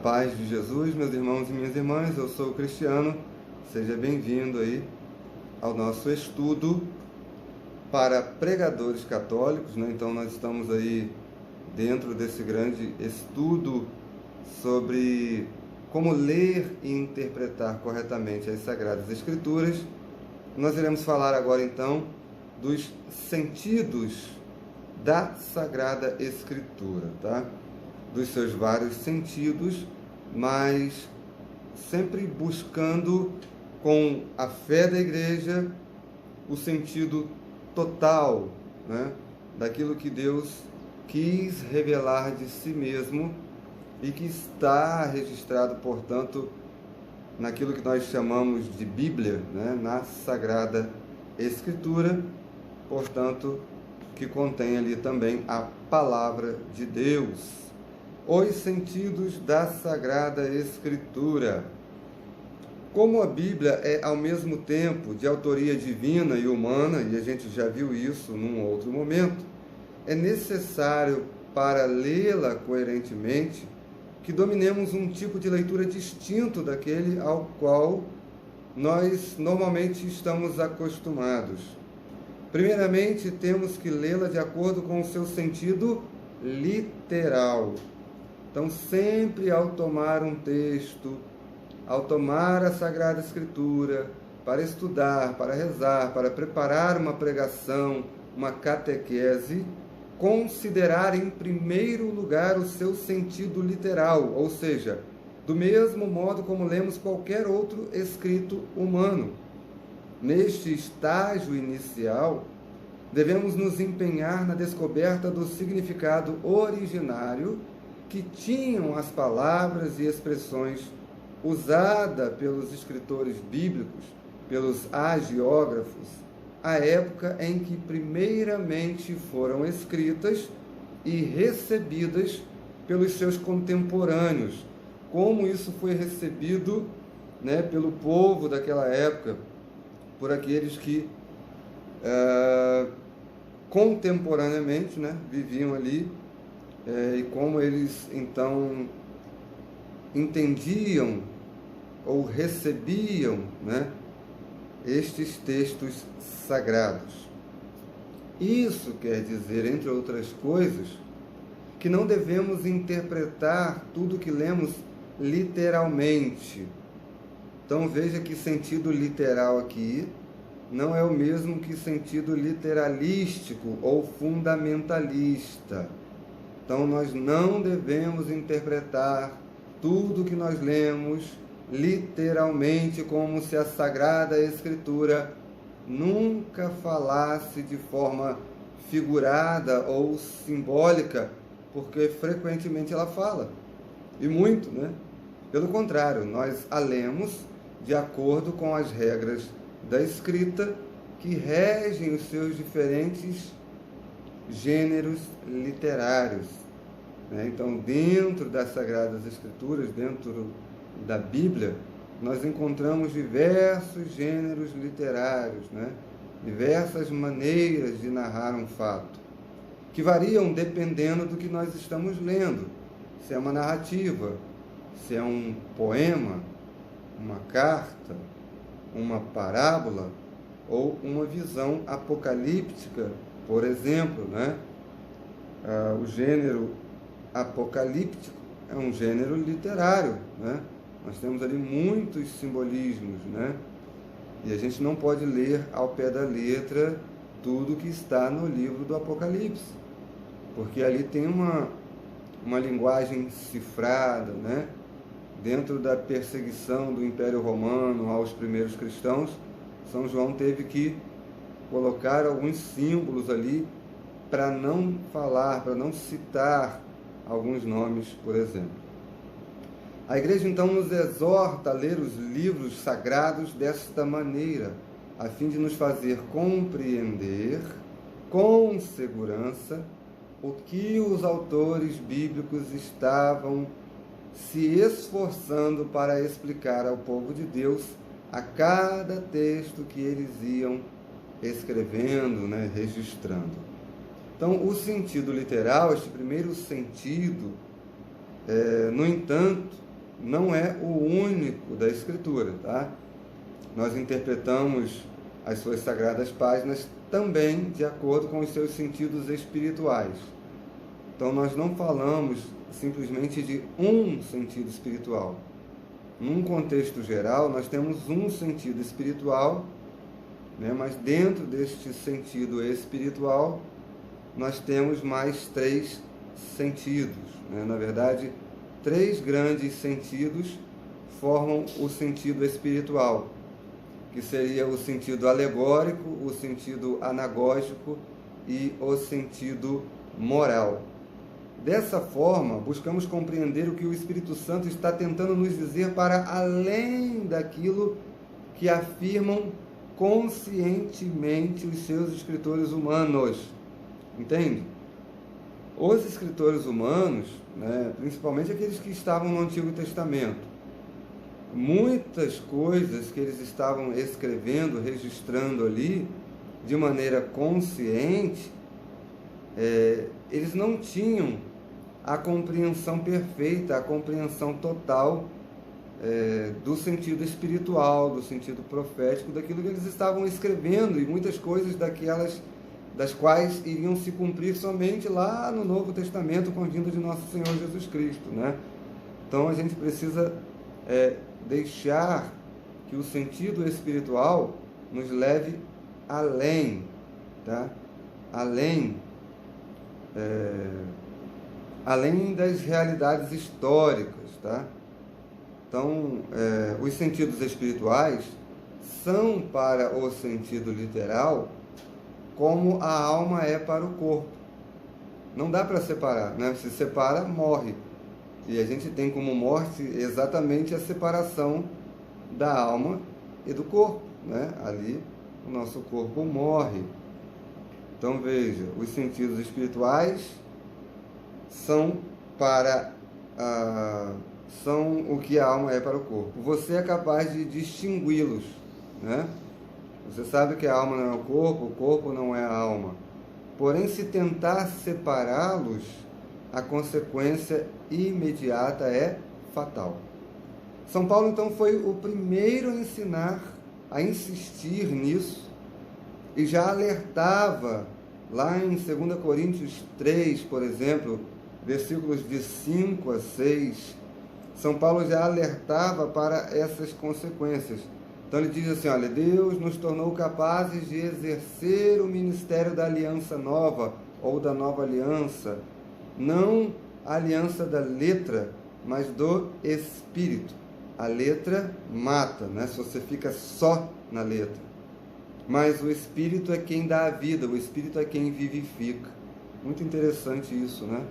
paz de Jesus, meus irmãos e minhas irmãs, eu sou o Cristiano, seja bem-vindo aí ao nosso estudo para pregadores católicos, né? Então nós estamos aí dentro desse grande estudo sobre como ler e interpretar corretamente as Sagradas Escrituras. Nós iremos falar agora então dos sentidos da Sagrada Escritura, tá? Dos seus vários sentidos, mas sempre buscando com a fé da igreja o sentido total, né, daquilo que Deus quis revelar de si mesmo e que está registrado, portanto, naquilo que nós chamamos de Bíblia, né, na Sagrada Escritura, portanto, que contém ali também a Palavra de Deus. Os sentidos da Sagrada Escritura. Como a Bíblia é ao mesmo tempo de autoria divina e humana, e a gente já viu isso num outro momento, é necessário para lê-la coerentemente que dominemos um tipo de leitura distinto daquele ao qual nós normalmente estamos acostumados. Primeiramente, temos que lê-la de acordo com o seu sentido literal. Então, sempre ao tomar um texto, ao tomar a Sagrada Escritura, para estudar, para rezar, para preparar uma pregação, uma catequese, considerar em primeiro lugar o seu sentido literal, ou seja, do mesmo modo como lemos qualquer outro escrito humano. Neste estágio inicial, devemos nos empenhar na descoberta do significado originário que tinham as palavras e expressões usadas pelos escritores bíblicos, pelos hagiógrafos, à época em que primeiramente foram escritas e recebidas pelos seus contemporâneos, como isso foi recebido, né, pelo povo daquela época, por aqueles que contemporaneamente, né, viviam ali, e como eles então entendiam ou recebiam, né, estes textos sagrados. Isso quer dizer, entre outras coisas, que não devemos interpretar tudo que lemos literalmente. Então veja que sentido literal aqui não é o mesmo que sentido literalístico ou fundamentalista. Então nós não devemos interpretar tudo que nós lemos literalmente, como se a Sagrada Escritura nunca falasse de forma figurada ou simbólica, porque frequentemente ela fala, e muito, né? Pelo contrário, nós a lemos de acordo com as regras da escrita que regem os seus diferentes gêneros literários. Então, dentro das Sagradas Escrituras, dentro da Bíblia, nós encontramos diversos gêneros literários, né? Diversas maneiras de narrar um fato, que variam dependendo do que nós estamos lendo. Se é uma narrativa, se é um poema, uma carta, uma parábola ou uma visão apocalíptica, por exemplo, né? O gênero apocalíptico é um gênero literário, né? Nós temos ali muitos simbolismos, né? E a gente não pode ler ao pé da letra tudo que está no livro do Apocalipse, porque ali tem uma linguagem cifrada, né? Dentro da perseguição do Império Romano aos primeiros cristãos, São João teve que colocar alguns símbolos ali para não falar, para não citar alguns nomes, por exemplo. A Igreja então nos exorta a ler os livros sagrados desta maneira, a fim de nos fazer compreender com segurança o que os autores bíblicos estavam se esforçando para explicar ao povo de Deus a cada texto que eles iam escrevendo, né, registrando. Então, o sentido literal, este primeiro sentido, no entanto, não é o único da Escritura, tá? Nós interpretamos as suas sagradas páginas também de acordo com os seus sentidos espirituais. Então, nós não falamos simplesmente de um sentido espiritual. Num contexto geral, nós temos um sentido espiritual, né? Mas dentro deste sentido espiritual, nós temos mais 3 sentidos, né? Na verdade, 3 grandes sentidos formam o sentido espiritual, que seria o sentido alegórico, o sentido anagógico e o sentido moral. Dessa forma, buscamos compreender o que o Espírito Santo está tentando nos dizer para além daquilo que afirmam conscientemente os seus escritores humanos. Entende? Os escritores humanos, né, principalmente aqueles que estavam no Antigo Testamento, muitas coisas que eles estavam escrevendo, registrando ali, de maneira consciente, eles não tinham a compreensão perfeita, a compreensão total do sentido espiritual, do sentido profético, daquilo que eles estavam escrevendo, e muitas coisas das quais iriam se cumprir somente lá no Novo Testamento, com a vinda de nosso Senhor Jesus Cristo, né? Então a gente precisa deixar que o sentido espiritual nos leve além, tá? Além das realidades históricas, tá? Então, os sentidos espirituais são para o sentido literal como a alma é para o corpo. Não dá para separar, né? Se separa, morre. E a gente tem como morte exatamente a separação da alma e do corpo, né? Ali o nosso corpo morre. Então veja, os sentidos espirituais são o que a alma é para o corpo. Você é capaz de distingui-los, né? Você sabe que a alma não é o corpo não é a alma. Porém, se tentar separá-los, a consequência imediata é fatal. São Paulo, então, foi o primeiro a insistir nisso, e já alertava lá em 2 Coríntios 3, por exemplo, versículos de 5 a 6, São Paulo já alertava para essas consequências. Então ele diz assim, olha, Deus nos tornou capazes de exercer o ministério da aliança nova, ou da nova aliança, não a aliança da letra, mas do Espírito. A letra mata, né? Se você fica só na letra. Mas o Espírito é quem dá a vida, o Espírito é quem vivifica. Muito interessante isso, né?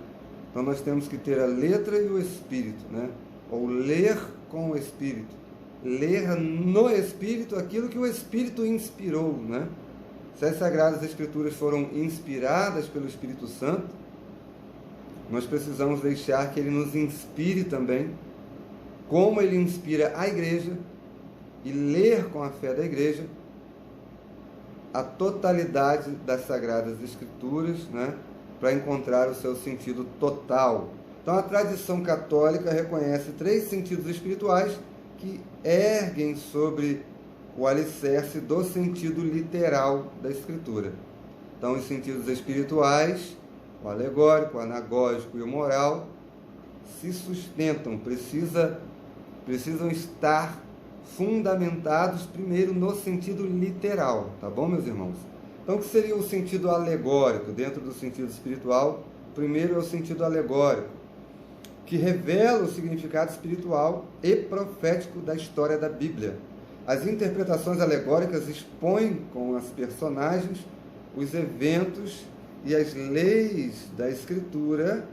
Então nós temos que ter a letra e o Espírito, né? Ou ler com o Espírito. Ler no Espírito aquilo que o Espírito inspirou, né? Se as Sagradas Escrituras foram inspiradas pelo Espírito Santo, nós precisamos deixar que ele nos inspire também, como ele inspira a igreja, e ler com a fé da igreja a totalidade das Sagradas Escrituras, né, para encontrar o seu sentido total. Então a tradição católica reconhece 3 sentidos espirituais que erguem sobre o alicerce do sentido literal da Escritura. Então os sentidos espirituais, o alegórico, o anagógico e o moral, se sustentam, precisam estar fundamentados primeiro no sentido literal, tá bom, meus irmãos? Então, o que seria o sentido alegórico dentro do sentido espiritual? Primeiro é o sentido alegórico, que revela o significado espiritual e profético da história da Bíblia. As interpretações alegóricas expõem com as personagens os eventos e as leis da Escritura,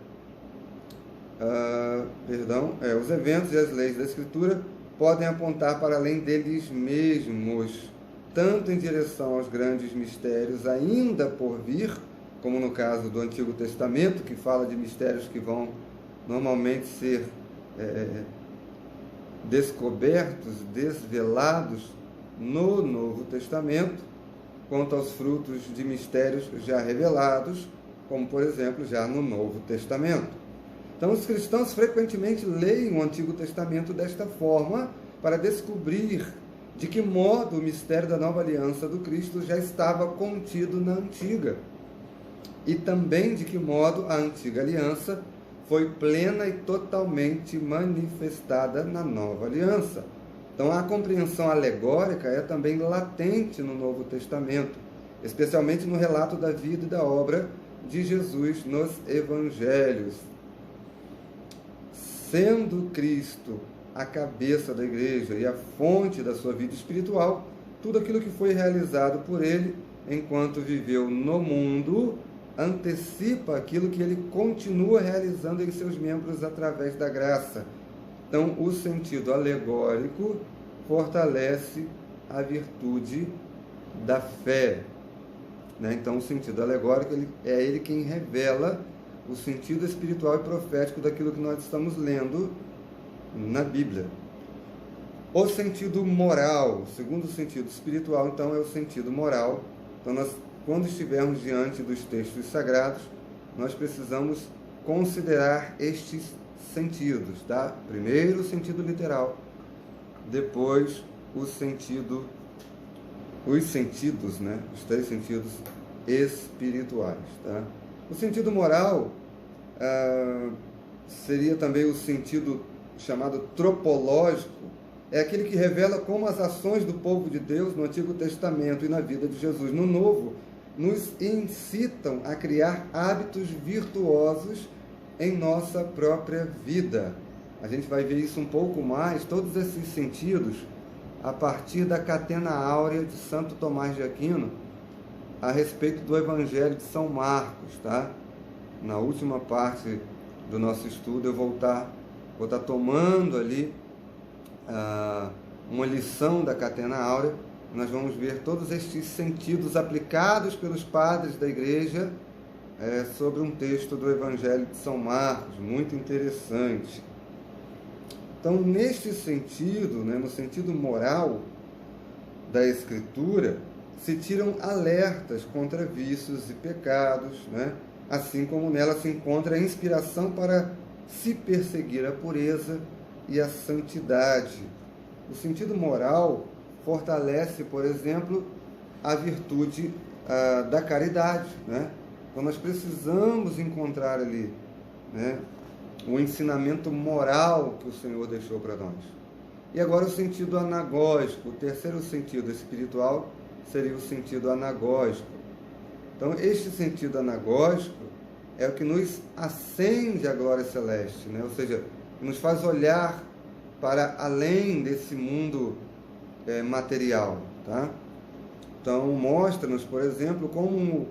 os eventos e as leis da Escritura podem apontar para além deles mesmos, tanto em direção aos grandes mistérios ainda por vir, como no caso do Antigo Testamento, que fala de mistérios que vão normalmente ser descobertos, desvelados no Novo Testamento, quanto aos frutos de mistérios já revelados, como, por exemplo, já no Novo Testamento. Então, os cristãos frequentemente leem o Antigo Testamento desta forma para descobrir de que modo o mistério da nova aliança do Cristo já estava contido na antiga. E também de que modo a antiga aliança foi plena e totalmente manifestada na nova aliança. Então, a compreensão alegórica é também latente no Novo Testamento, especialmente no relato da vida e da obra de Jesus nos Evangelhos. Sendo Cristo a cabeça da igreja e a fonte da sua vida espiritual, tudo aquilo que foi realizado por ele enquanto viveu no mundo antecipa aquilo que ele continua realizando em seus membros através da graça. Então, o sentido alegórico fortalece a virtude da fé. Então, o sentido alegórico é ele quem revela o sentido espiritual e profético daquilo que nós estamos lendo na Bíblia. O sentido moral, segundo o sentido espiritual, então, é o sentido moral. Então, nós, quando estivermos diante dos textos sagrados, nós precisamos considerar estes sentidos, tá? Primeiro o sentido literal, depois os sentidos, né? Os três sentidos espirituais, tá? O sentido moral seria também o sentido chamado tropológico, é aquele que revela como as ações do povo de Deus no Antigo Testamento e na vida de Jesus no Novo nos incitam a criar hábitos virtuosos em nossa própria vida. A gente vai ver isso um pouco mais, todos esses sentidos, a partir da Catena Áurea de Santo Tomás de Aquino, a respeito do Evangelho de São Marcos, tá? Na última parte do nosso estudo, eu vou estar tomando ali uma lição da Catena Áurea. Nós vamos ver todos estes sentidos aplicados pelos padres da igreja sobre um texto do Evangelho de São Marcos, muito interessante. Então, neste sentido, né, no sentido moral da Escritura, se tiram alertas contra vícios e pecados, né? Assim como nela se encontra a inspiração para se perseguir a pureza e a santidade. O sentido moral fortalece, por exemplo, a virtude da caridade, né? Então nós precisamos encontrar ali, né, o ensinamento moral que o Senhor deixou para nós. E agora o sentido anagógico, o terceiro sentido espiritual seria o sentido anagógico. Então este sentido anagógico é o que nos acende à glória celeste, né? Ou seja, nos faz olhar para além desse mundo material, tá? Então mostra-nos, por exemplo, como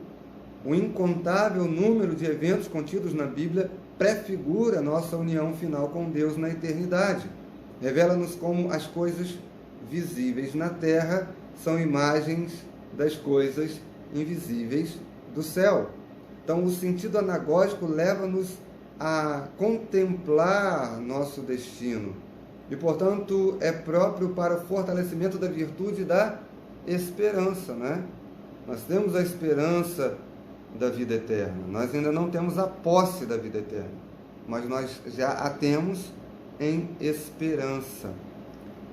o incontável número de eventos contidos na Bíblia prefigura a nossa união final com Deus na eternidade. Revela-nos como as coisas visíveis na terra são imagens das coisas invisíveis do céu. Então, o sentido anagógico leva-nos a contemplar nosso destino e, portanto, é próprio para o fortalecimento da virtude da esperança, né? Nós temos a esperança da vida eterna. Nós ainda não temos a posse da vida eterna, mas nós já a temos em esperança.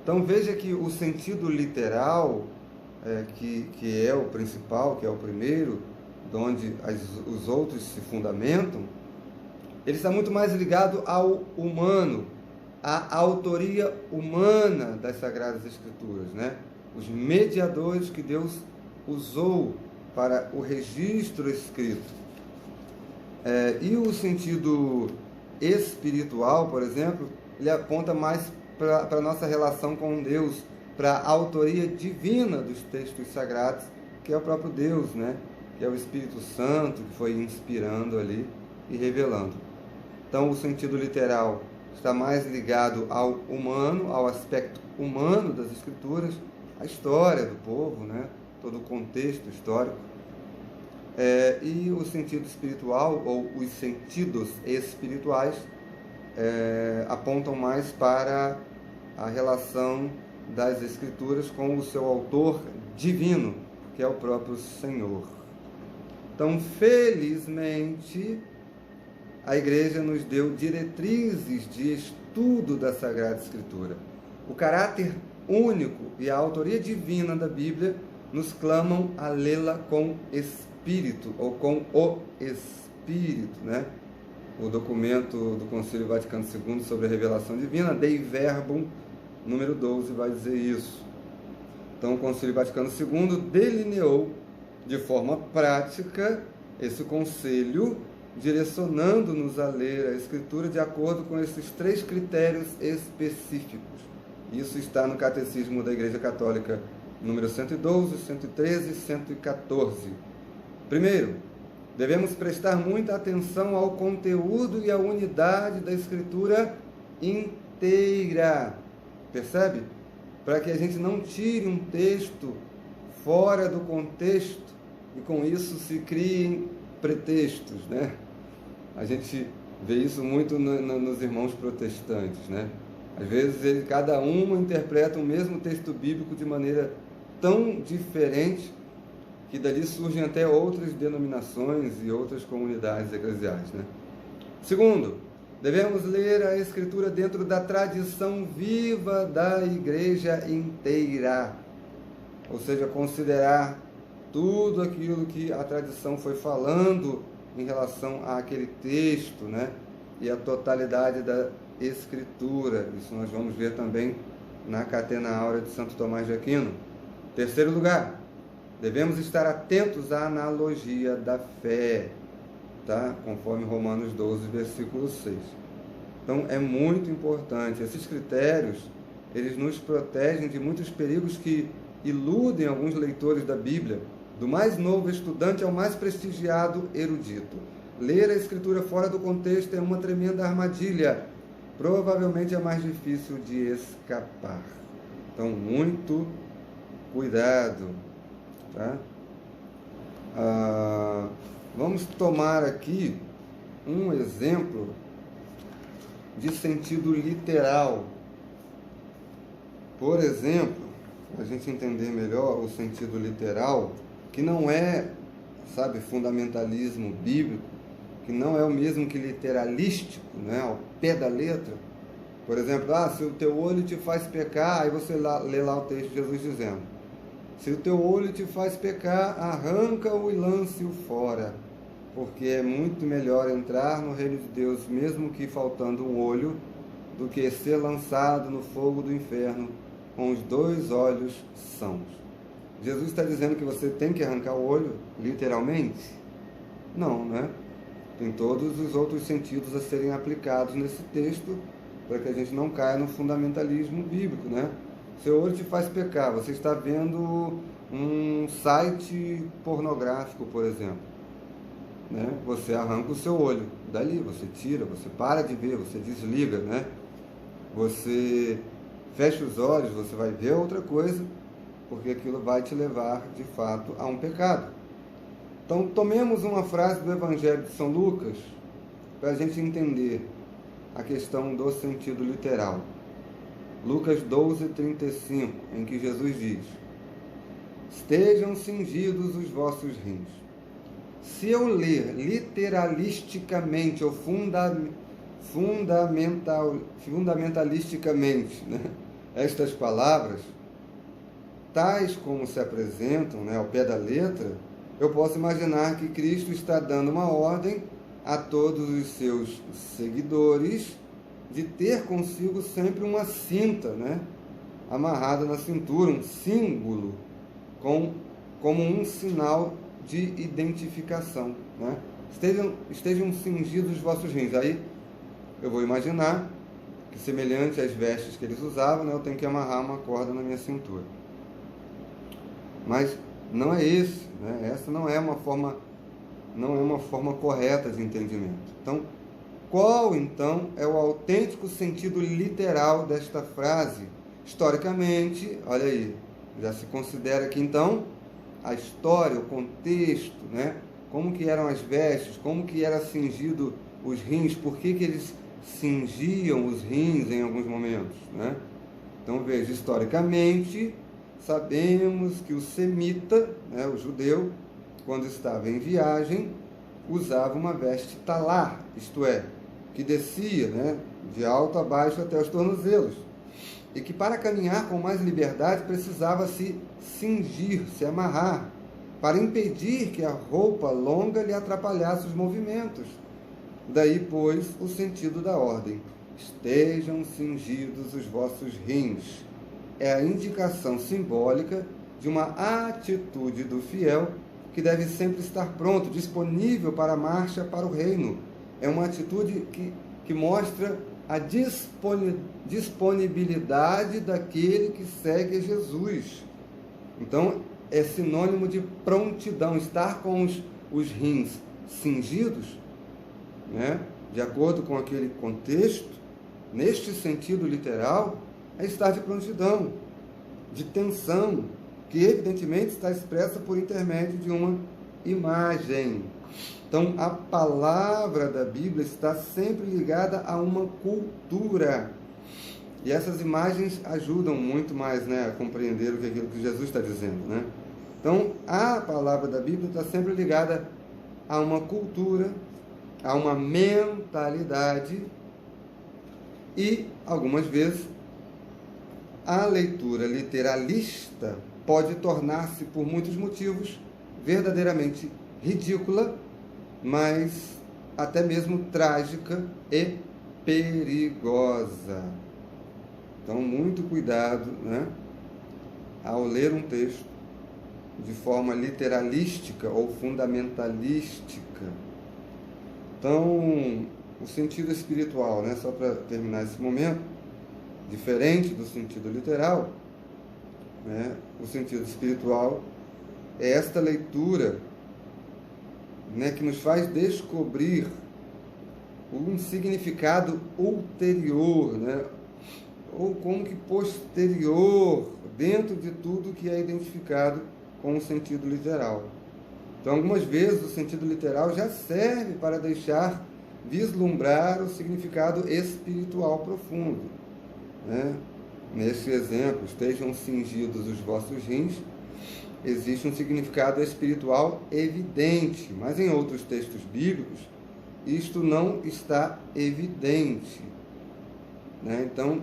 Então veja que o sentido literal, que é o principal, que é o primeiro, de onde os outros se fundamentam, ele está muito mais ligado ao humano, à autoria humana das Sagradas Escrituras, né? Os mediadores que Deus usou para o registro escrito. E o sentido espiritual, por exemplo, ele aponta mais para a nossa relação com Deus, para a autoria divina dos textos sagrados, que é o próprio Deus, né? Que é o Espírito Santo que foi inspirando ali e revelando. Então, o sentido literal está mais ligado ao humano, ao aspecto humano das Escrituras, a história do povo, né? Todo o contexto histórico. E o sentido espiritual, ou os sentidos espirituais, apontam mais para a relação das Escrituras com o seu autor divino, que é o próprio Senhor. Então, felizmente, a Igreja nos deu diretrizes de estudo da Sagrada Escritura. O caráter único e a autoria divina da Bíblia nos clamam a lê-la com espírito, ou com o Espírito, né? O documento do Concílio Vaticano II sobre a revelação divina, Dei Verbum, número 12, vai dizer isso. Então, o Concílio Vaticano II delineou de forma prática esse conselho, direcionando-nos a ler a Escritura de acordo com esses 3 critérios específicos. Isso está no Catecismo da Igreja Católica, número 112, 113 e 114. Primeiro, devemos prestar muita atenção ao conteúdo e à unidade da Escritura inteira. Percebe? Para que a gente não tire um texto fora do contexto e com isso se criem pretextos, né? A gente vê isso muito nos irmãos protestantes, né? Às vezes cada um interpreta o mesmo texto bíblico de maneira tão diferente que dali surgem até outras denominações e outras comunidades eclesiais, né? Segundo, devemos ler a Escritura dentro da tradição viva da Igreja inteira, ou seja, considerar tudo aquilo que a tradição foi falando em relação àquele texto, né? E a totalidade da Escritura. Isso nós vamos ver também na Catena Áurea de Santo Tomás de Aquino. Terceiro lugar, devemos estar atentos à analogia da fé, tá? Conforme Romanos 12, versículo 6. Então, é muito importante. Esses critérios, eles nos protegem de muitos perigos que iludem alguns leitores da Bíblia, do mais novo estudante ao mais prestigiado erudito. Ler a Escritura fora do contexto é uma tremenda armadilha. Provavelmente é mais difícil de escapar. Então, muito cuidado, tá? Vamos tomar aqui um exemplo de sentido literal. Por exemplo, para a gente entender melhor o sentido literal, que não é, sabe, fundamentalismo bíblico, que não é o mesmo que literalístico, né, ao pé da letra. Por exemplo, se o teu olho te faz pecar, aí você lê lá o texto de Jesus dizendo: se o teu olho te faz pecar, arranca-o e lance-o fora, porque é muito melhor entrar no reino de Deus, mesmo que faltando um olho, do que ser lançado no fogo do inferno com os 2 olhos sãos. Jesus está dizendo que você tem que arrancar o olho, literalmente? Não, né? Tem todos os outros sentidos a serem aplicados nesse texto, para que a gente não caia no fundamentalismo bíblico, né? Seu olho te faz pecar, você está vendo um site pornográfico, por exemplo, né? Você arranca o seu olho dali, você tira, você para de ver, você desliga, né? Você fecha os olhos, você vai ver outra coisa, porque aquilo vai te levar, de fato, a um pecado. Então, tomemos uma frase do Evangelho de São Lucas para a gente entender a questão do sentido literal. Lucas 12, 35, em que Jesus diz: estejam cingidos os vossos rins. Se eu ler literalisticamente ou fundamentalisticamente, né, estas palavras, tais como se apresentam, né, ao pé da letra, eu posso imaginar que Cristo está dando uma ordem a todos os seus seguidores de ter consigo sempre uma cinta, né, amarrada na cintura, um símbolo, como um sinal de identificação, né? Estejam cingidos os vossos rins. Aí eu vou imaginar que, semelhante às vestes que eles usavam, né, eu tenho que amarrar uma corda na minha cintura. Mas não é esse, né? Essa não é uma forma correta de entendimento. Então, qual então é o autêntico sentido literal desta frase? Historicamente, olha aí, já se considera que então a história, o contexto, né? Como que eram as vestes, como que era cingido os rins, por que eles cingiam os rins em alguns momentos, né? Então, veja, historicamente, sabemos que o semita, né, o judeu, quando estava em viagem, usava uma veste talar, isto é, que descia, né, de alto a baixo até os tornozelos, e que para caminhar com mais liberdade precisava se cingir, se amarrar, para impedir que a roupa longa lhe atrapalhasse os movimentos. Daí, pois, o sentido da ordem: estejam cingidos os vossos rins. É a indicação simbólica de uma atitude do fiel que deve sempre estar pronto, disponível para a marcha para o reino. É uma atitude que mostra a disponibilidade daquele que segue Jesus. Então, é sinônimo de prontidão, estar com os rins cingidos, né? De acordo com aquele contexto, neste sentido literal, é estar de prontidão, de tensão, que evidentemente está expressa por intermédio de uma imagem. Então, a palavra da Bíblia está sempre ligada a uma cultura. E essas imagens ajudam muito mais, né, a compreender o que aquilo que Jesus está dizendo, né? Então, a palavra da Bíblia está sempre ligada a uma cultura, a uma mentalidade e, algumas vezes, a leitura literalista pode tornar-se, por muitos motivos, verdadeiramente ridícula, mas até mesmo trágica e perigosa. Então, muito cuidado, né, ao ler um texto de forma literalística ou fundamentalística. Então, o sentido espiritual, né, só para terminar esse momento, diferente do sentido literal, né, o sentido espiritual é esta leitura, né, que nos faz descobrir um significado ulterior, né, ou como que posterior, dentro de tudo que é identificado com o sentido literal. Então, algumas vezes o sentido literal já serve para deixar vislumbrar o significado espiritual profundo, né? Nesse exemplo, estejam cingidos os vossos rins, existe um significado espiritual evidente, mas em outros textos bíblicos isto não está evidente, né? Então,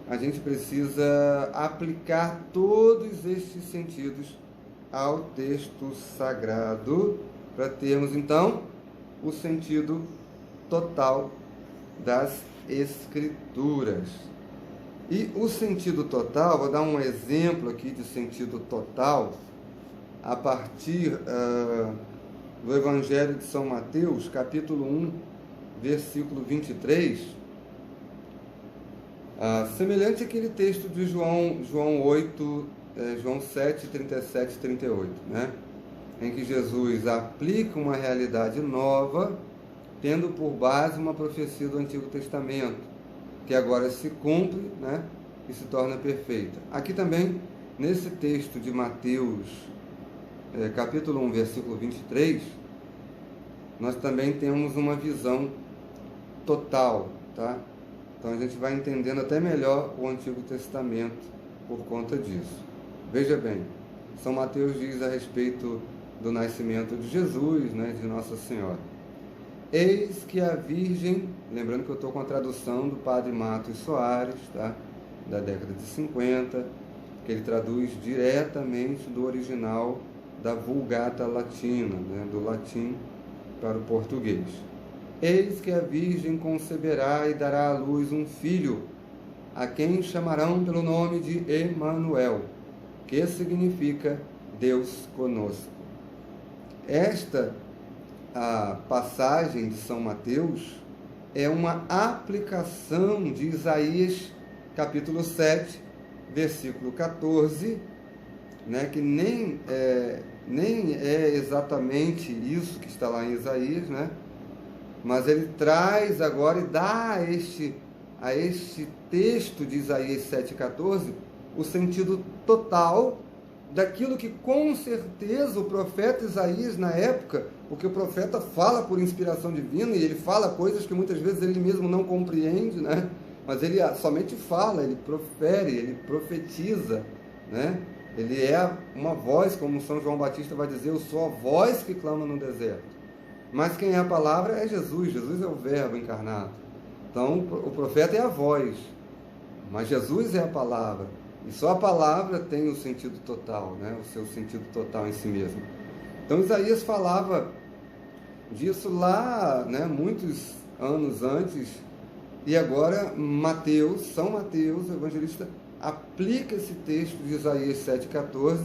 a gente precisa aplicar todos estes sentidos ao texto sagrado para termos, então, o sentido total das Escrituras. E o sentido total, vou dar um exemplo aqui de sentido total, a partir do Evangelho de São Mateus, capítulo 1, versículo 23, semelhante àquele texto de João 8, João 7, 37 e 38, né? Em que Jesus aplica uma realidade nova, tendo por base uma profecia do Antigo Testamento, que agora se cumpre, né, e se torna perfeita. Aqui também, nesse texto de Mateus, capítulo 1, versículo 23, nós também temos uma visão total, tá? Então a gente vai entendendo até melhor o Antigo Testamento por conta disso. Veja bem, São Mateus diz a respeito do nascimento de Jesus, né, de Nossa Senhora. Eis que a Virgem, lembrando que eu estou com a tradução do Padre Matos Soares, tá, da década de 50, que ele traduz diretamente do original da Vulgata Latina, né, do latim para o português. Eis que a Virgem conceberá e dará à luz um filho, a quem chamarão pelo nome de Emanuel, que significa Deus conosco. Esta a passagem de São Mateus é uma aplicação de Isaías capítulo 7, versículo 14, né, que nem é exatamente isso que está lá em Isaías, né, mas ele traz agora e dá a este texto de Isaías 7,14 o sentido total daquilo que com certeza o profeta Isaías na época, porque o profeta fala por inspiração divina e ele fala coisas que muitas vezes ele mesmo não compreende, né? Mas ele somente fala, ele profere, ele profetiza, né? Ele é uma voz, como São João Batista vai dizer, eu sou a voz que clama no deserto. Mas quem é a palavra é Jesus. Jesus é o verbo encarnado. Então o profeta é a voz, mas Jesus é a palavra. E só a palavra tem o sentido total, né? O seu sentido total em si mesmo. Então Isaías falava disso lá, né, muitos anos antes, e agora São Mateus, o evangelista, aplica esse texto de Isaías 7,14,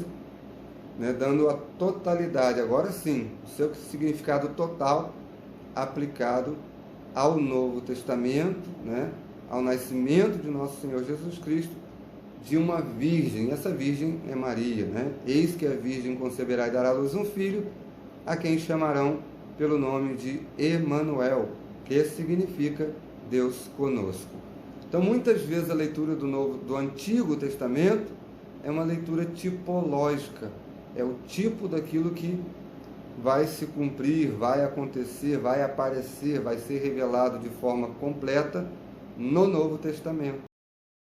né, dando a totalidade, agora sim, o seu significado total aplicado ao Novo Testamento, né, ao nascimento de nosso Senhor Jesus Cristo, de uma virgem. Essa virgem é Maria, né? Eis que a virgem conceberá e dará à luz um filho, a quem chamarão pelo nome de Emanuel, que significa Deus conosco. Então, muitas vezes a leitura do Antigo Testamento é uma leitura tipológica, é o tipo daquilo que vai se cumprir, vai acontecer, vai aparecer, vai ser revelado de forma completa no Novo Testamento.